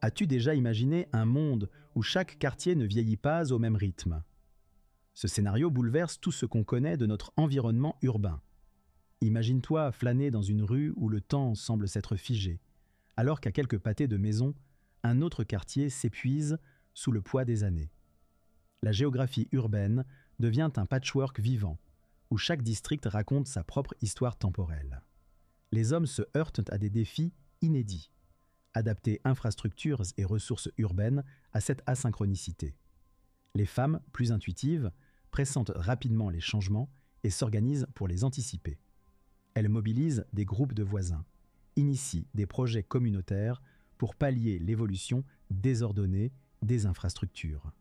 As-tu déjà imaginé un monde où chaque quartier ne vieillit pas au même rythme? Ce scénario bouleverse tout ce qu'on connaît de notre environnement urbain. Imagine-toi flâner dans une rue où le temps semble s'être figé, alors qu'à quelques pâtés de maisons, un autre quartier s'épuise sous le poids des années. La géographie urbaine devient un patchwork vivant, où chaque district raconte sa propre histoire temporelle. Les hommes se heurtent à des défis inédits. Adapter infrastructures et ressources urbaines à cette asynchronicité. Les femmes, plus intuitives, pressentent rapidement les changements et s'organisent pour les anticiper. Elles mobilisent des groupes de voisins, initient des projets communautaires pour pallier l'évolution désordonnée des infrastructures.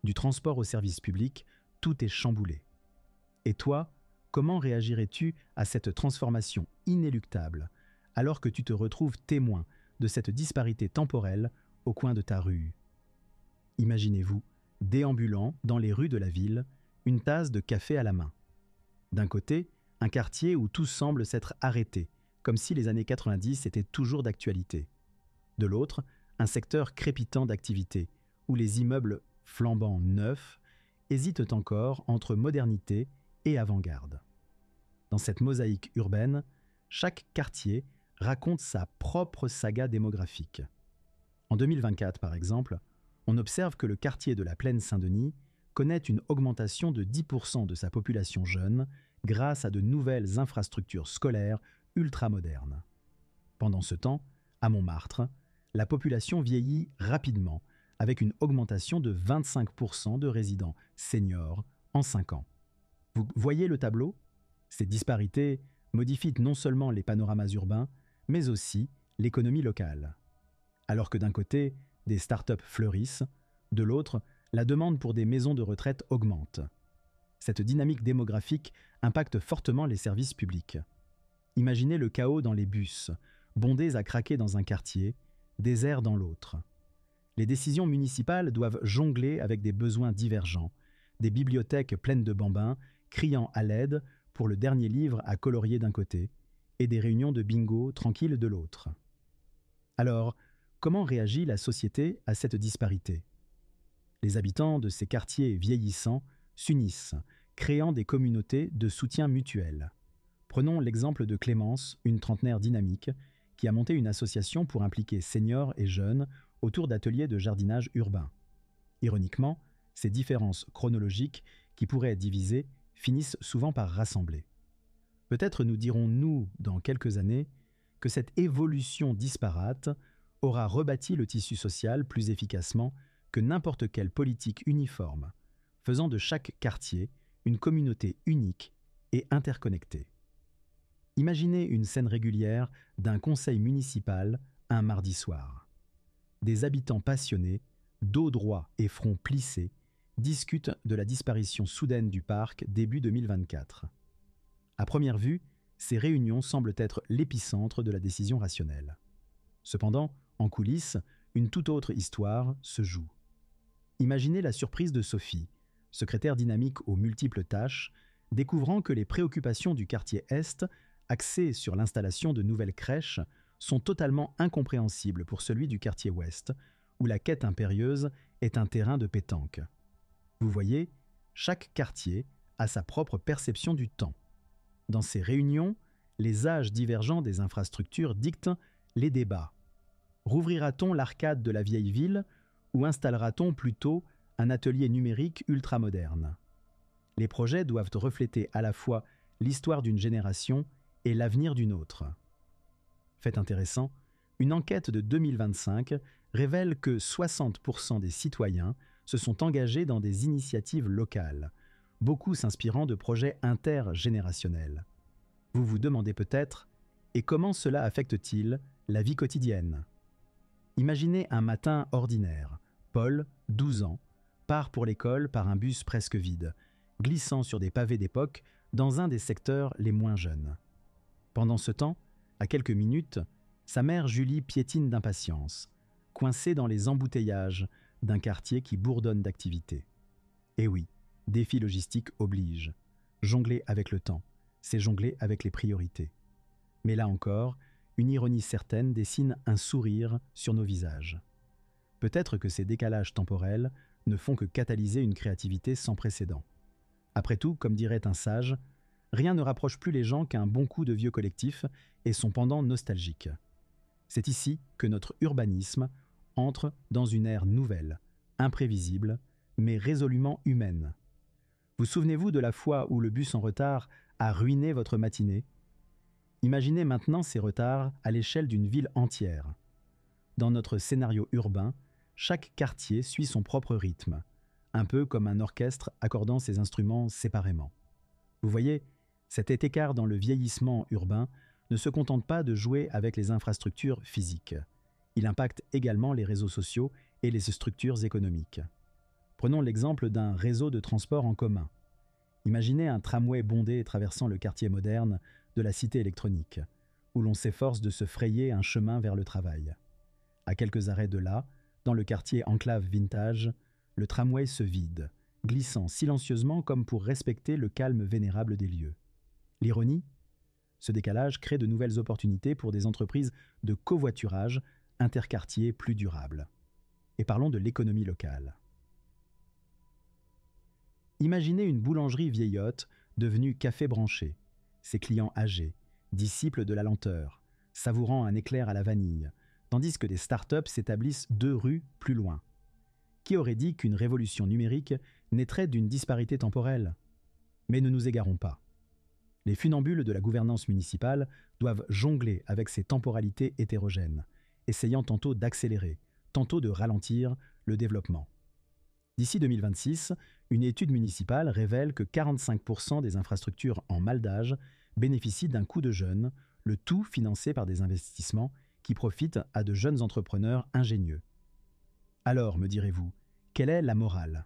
Du transport au service public, tout est chamboulé. Et toi, comment réagirais-tu à cette transformation inéluctable alors que tu te retrouves témoin de cette disparité temporelle au coin de ta rue? Imaginez-vous, déambulant dans les rues de la ville, une tasse de café à la main. D'un côté, un quartier où tout semble s'être arrêté, comme si les années 90 étaient toujours d'actualité. De l'autre, un secteur crépitant d'activité, où les immeubles flambant neufs hésitent encore entre modernité et avant-garde. Dans cette mosaïque urbaine, chaque quartier raconte sa propre saga démographique. En 2024, par exemple, on observe que le quartier de la Plaine Saint-Denis connaît une augmentation de 10% de sa population jeune grâce à de nouvelles infrastructures scolaires ultramodernes. Pendant ce temps, à Montmartre, la population vieillit rapidement avec une augmentation de 25% de résidents seniors en 5 ans. Vous voyez le tableau? Ces disparités modifient non seulement les panoramas urbains, mais aussi l'économie locale. Alors que d'un côté, des startups fleurissent, de l'autre, la demande pour des maisons de retraite augmente. Cette dynamique démographique impacte fortement les services publics. Imaginez le chaos dans les bus, bondés à craquer dans un quartier, déserts dans l'autre. Les décisions municipales doivent jongler avec des besoins divergents, des bibliothèques pleines de bambins criant à l'aide pour le dernier livre à colorier d'un côté, et des réunions de bingo tranquilles de l'autre. Alors, comment réagit la société à cette disparité? Les habitants de ces quartiers vieillissants s'unissent, créant des communautés de soutien mutuel. Prenons l'exemple de Clémence, une trentenaire dynamique, qui a monté une association pour impliquer seniors et jeunes autour d'ateliers de jardinage urbain. Ironiquement, ces différences chronologiques, qui pourraient être divisées, finissent souvent par rassembler. Peut-être nous dirons-nous, dans quelques années, que cette évolution disparate aura rebâti le tissu social plus efficacement que n'importe quelle politique uniforme, faisant de chaque quartier une communauté unique et interconnectée. Imaginez une scène régulière d'un conseil municipal un mardi soir. Des habitants passionnés, dos droit et front plissé, discutent de la disparition soudaine du parc début 2024. À première vue, ces réunions semblent être l'épicentre de la décision rationnelle. Cependant, en coulisses, une toute autre histoire se joue. Imaginez la surprise de Sophie, secrétaire dynamique aux multiples tâches, découvrant que les préoccupations du quartier Est, axées sur l'installation de nouvelles crèches, sont totalement incompréhensibles pour celui du quartier Ouest, où la quête impérieuse est un terrain de pétanque. Vous voyez, chaque quartier a sa propre perception du temps. Dans ces réunions, les âges divergents des infrastructures dictent les débats. Rouvrira-t-on l'arcade de la vieille ville ou installera-t-on plutôt un atelier numérique ultramoderne? Les projets doivent refléter à la fois l'histoire d'une génération et l'avenir d'une autre. Fait intéressant, une enquête de 2025 révèle que 60% des citoyens se sont engagés dans des initiatives locales, beaucoup s'inspirant de projets intergénérationnels. Vous vous demandez peut-être, et comment cela affecte-t-il la vie quotidienne? Imaginez un matin ordinaire. Paul, 12 ans, part pour l'école par un bus presque vide, glissant sur des pavés d'époque dans un des secteurs les moins jeunes. Pendant ce temps, à quelques minutes, sa mère Julie piétine d'impatience, coincée dans les embouteillages d'un quartier qui bourdonne d'activité. Et oui, défi logistique oblige. Jongler avec le temps, c'est jongler avec les priorités. Mais là encore, une ironie certaine dessine un sourire sur nos visages. Peut-être que ces décalages temporels ne font que catalyser une créativité sans précédent. Après tout, comme dirait un sage, rien ne rapproche plus les gens qu'un bon coup de vieux collectif et son pendant nostalgique. C'est ici que notre urbanisme entre dans une ère nouvelle, imprévisible, mais résolument humaine. Vous souvenez-vous de la fois où le bus en retard a ruiné votre matinée? Imaginez maintenant ces retards à l'échelle d'une ville entière. Dans notre scénario urbain, chaque quartier suit son propre rythme, un peu comme un orchestre accordant ses instruments séparément. Vous voyez, cet écart dans le vieillissement urbain ne se contente pas de jouer avec les infrastructures physiques. Il impacte également les réseaux sociaux et les structures économiques. Prenons l'exemple d'un réseau de transport en commun. Imaginez un tramway bondé traversant le quartier moderne de la cité électronique, où l'on s'efforce de se frayer un chemin vers le travail. À quelques arrêts de là, dans le quartier enclave vintage, le tramway se vide, glissant silencieusement comme pour respecter le calme vénérable des lieux. L'ironie? Ce décalage crée de nouvelles opportunités pour des entreprises de covoiturage interquartier plus durables. Et parlons de l'économie locale. Imaginez une boulangerie vieillotte devenue café branché, ses clients âgés, disciples de la lenteur, savourant un éclair à la vanille, tandis que des startups s'établissent 2 rues plus loin. Qui aurait dit qu'une révolution numérique naîtrait d'une disparité temporelle? Mais ne nous égarons pas. Les funambules de la gouvernance municipale doivent jongler avec ces temporalités hétérogènes, essayant tantôt d'accélérer, tantôt de ralentir le développement. D'ici 2026, une étude municipale révèle que 45% des infrastructures en mal d'âge bénéficient d'un coup de jeune, le tout financé par des investissements qui profitent à de jeunes entrepreneurs ingénieux. Alors, me direz-vous, quelle est la morale?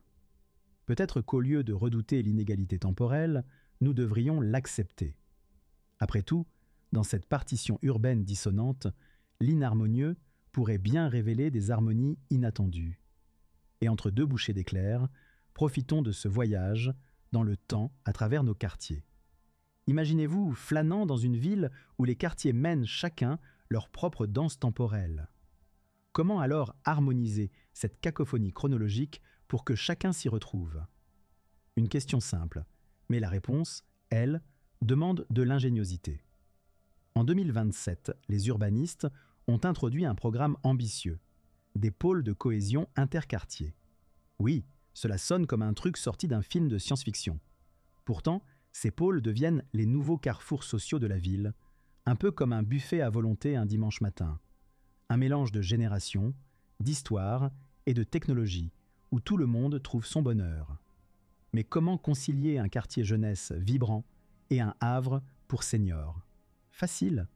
Peut-être qu'au lieu de redouter l'inégalité temporelle, nous devrions l'accepter. Après tout, dans cette partition urbaine dissonante, l'inharmonieux pourrait bien révéler des harmonies inattendues. Et entre 2 bouchées d'éclairs, profitons de ce voyage dans le temps à travers nos quartiers. Imaginez-vous flânant dans une ville où les quartiers mènent chacun leur propre danse temporelle. Comment alors harmoniser cette cacophonie chronologique pour que chacun s'y retrouve? Une question simple, mais la réponse, elle, demande de l'ingéniosité. En 2027, les urbanistes ont introduit un programme ambitieux, des pôles de cohésion interquartiers. Oui, cela sonne comme un truc sorti d'un film de science-fiction. Pourtant, ces pôles deviennent les nouveaux carrefours sociaux de la ville, un peu comme un buffet à volonté un dimanche matin. Un mélange de générations, d'histoire et de technologie, où tout le monde trouve son bonheur. Mais comment concilier un quartier jeunesse vibrant et un havre pour seniors? Facile.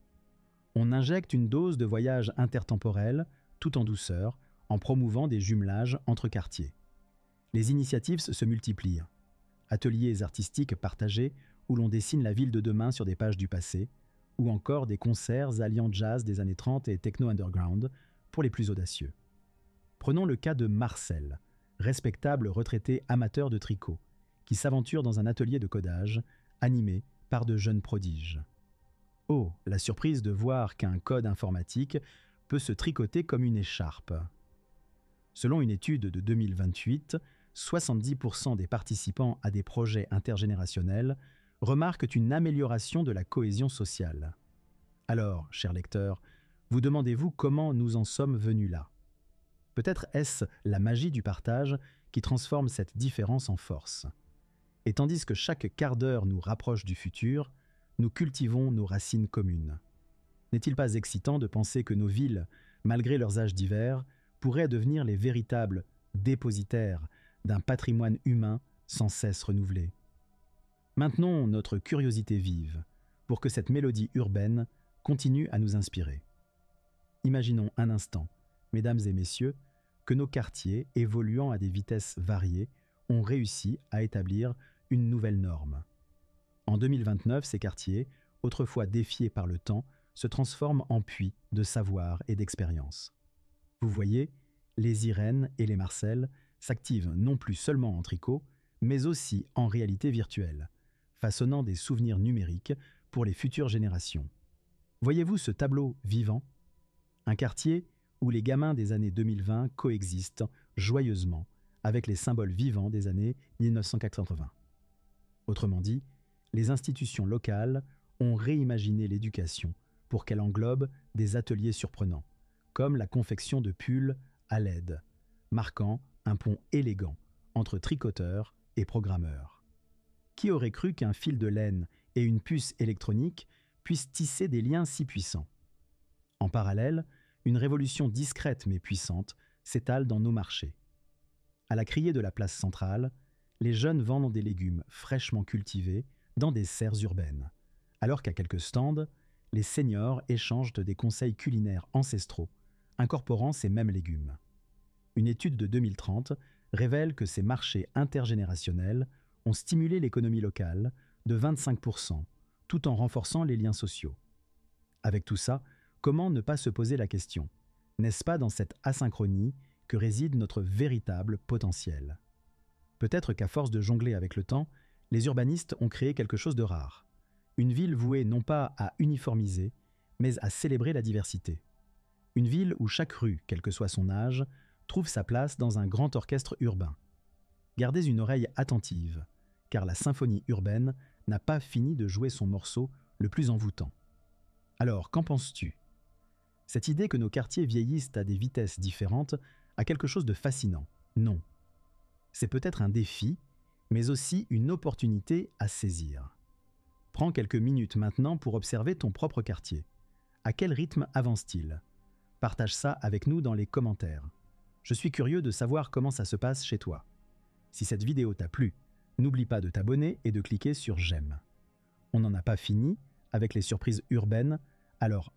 On injecte une dose de voyage intertemporel, tout en douceur, en promouvant des jumelages entre quartiers. Les initiatives se multiplient. Ateliers artistiques partagés où l'on dessine la ville de demain sur des pages du passé, ou encore des concerts alliant jazz des années 30 et techno underground pour les plus audacieux. Prenons le cas de Marcel, respectable retraité amateur de tricot, qui s'aventure dans un atelier de codage animé par de jeunes prodiges. Oh, la surprise de voir qu'un code informatique peut se tricoter comme une écharpe. Selon une étude de 2028, 70% des participants à des projets intergénérationnels remarquent une amélioration de la cohésion sociale. Alors, chers lecteurs, vous demandez-vous comment nous en sommes venus là? Peut-être est-ce la magie du partage qui transforme cette différence en force. Et tandis que chaque quart d'heure nous rapproche du futur, nous cultivons nos racines communes. N'est-il pas excitant de penser que nos villes, malgré leurs âges divers, pourraient devenir les véritables dépositaires d'un patrimoine humain sans cesse renouvelé? Maintenons notre curiosité vive pour que cette mélodie urbaine continue à nous inspirer. Imaginons un instant, mesdames et messieurs, que nos quartiers, évoluant à des vitesses variées, ont réussi à établir une nouvelle norme. En 2029, ces quartiers, autrefois défiés par le temps, se transforment en puits de savoir et d'expérience. Vous voyez, les Irène et les Marcel s'activent non plus seulement en tricot, mais aussi en réalité virtuelle, façonnant des souvenirs numériques pour les futures générations. Voyez-vous ce tableau vivant? Un quartier où les gamins des années 2020 coexistent joyeusement avec les symboles vivants des années 1980. Autrement dit, les institutions locales ont réimaginé l'éducation pour qu'elle englobe des ateliers surprenants, comme la confection de pulls à LED, marquant un pont élégant entre tricoteurs et programmeurs. Qui aurait cru qu'un fil de laine et une puce électronique puissent tisser des liens si puissants? En parallèle, une révolution discrète mais puissante s'étale dans nos marchés. À la criée de la place centrale, les jeunes vendent des légumes fraîchement cultivés dans des serres urbaines, alors qu'à quelques stands, les seniors échangent des conseils culinaires ancestraux, incorporant ces mêmes légumes. Une étude de 2030 révèle que ces marchés intergénérationnels ont stimulé l'économie locale de 25%, tout en renforçant les liens sociaux. Avec tout ça, comment ne pas se poser la question? N'est-ce pas dans cette asynchronie que réside notre véritable potentiel? Peut-être qu'à force de jongler avec le temps, les urbanistes ont créé quelque chose de rare. Une ville vouée non pas à uniformiser, mais à célébrer la diversité. Une ville où chaque rue, quel que soit son âge, trouve sa place dans un grand orchestre urbain. Gardez une oreille attentive, car la symphonie urbaine n'a pas fini de jouer son morceau le plus envoûtant. Alors, qu'en penses-tu? Cette idée que nos quartiers vieillissent à des vitesses différentes a quelque chose de fascinant, non? C'est peut-être un défi, mais aussi une opportunité à saisir. Prends quelques minutes maintenant pour observer ton propre quartier. À quel rythme avance-t-il? Partage ça avec nous dans les commentaires. Je suis curieux de savoir comment ça se passe chez toi. Si cette vidéo t'a plu, n'oublie pas de t'abonner et de cliquer sur j'aime. On n'en a pas fini avec les surprises urbaines, alors